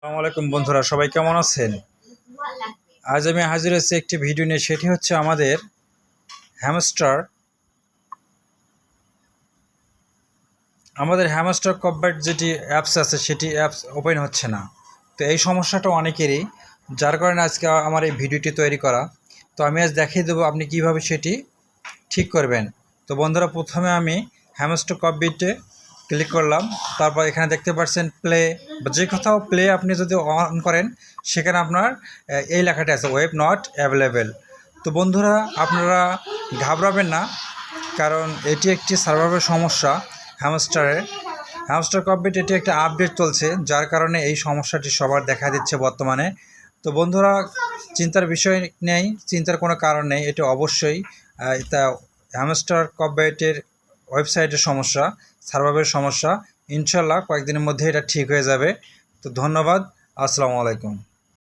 আসসালামু আলাইকুম বন্ধুরা, সবাই কেমন আছেন? আজ আমি হাজির হয়েছি একটি ভিডিও নিয়ে। সেটি হচ্ছে আমাদের হ্যামস্টার কব্যাট যেটি অ্যাপস আছে সেটি অ্যাপস ওপেন হচ্ছে না। তো এই সমস্যাটা অনেকেরই, যার কারণে আজকে আমার এই ভিডিওটি তৈরি করা। তো আমি আজ দেখিয়ে দেবো আপনি কিভাবে সেটি ঠিক করবেন। তো বন্ধুরা, প্রথমে আমি হ্যামস্টার কব্যাটে ক্লিক করলাম। তারপর এখানে দেখতে পাচ্ছেন প্লে, বা যে কোথাও প্লে আপনি যদি অন করেন সেখানে আপনার এই লেখাটা আছে, ওয়েব নট অ্যাভেলেবেল। তো বন্ধুরা, আপনারা ঘাবড়াবেন না, কারণ এটি একটি সার্ভারের সমস্যা। হ্যামস্টার কব্যাট এটি একটা আপডেট চলছে, যার কারণে এই সমস্যাটি সবার দেখা দিচ্ছে বর্তমানে। তো বন্ধুরা, চিন্তার বিষয় নেই, চিন্তার কোনো কারণ নেই। এটা অবশ্যই তা হ্যামস্টার কব্যাটের ওয়েবসাইটের সমস্যা, সার্ভারের সমস্যা। ইনশাল্লাহ কয়েকদিনের মধ্যে এটা ঠিক হয়ে যাবে। তো ধন্যবাদ। আসসালামু আলাইকুম।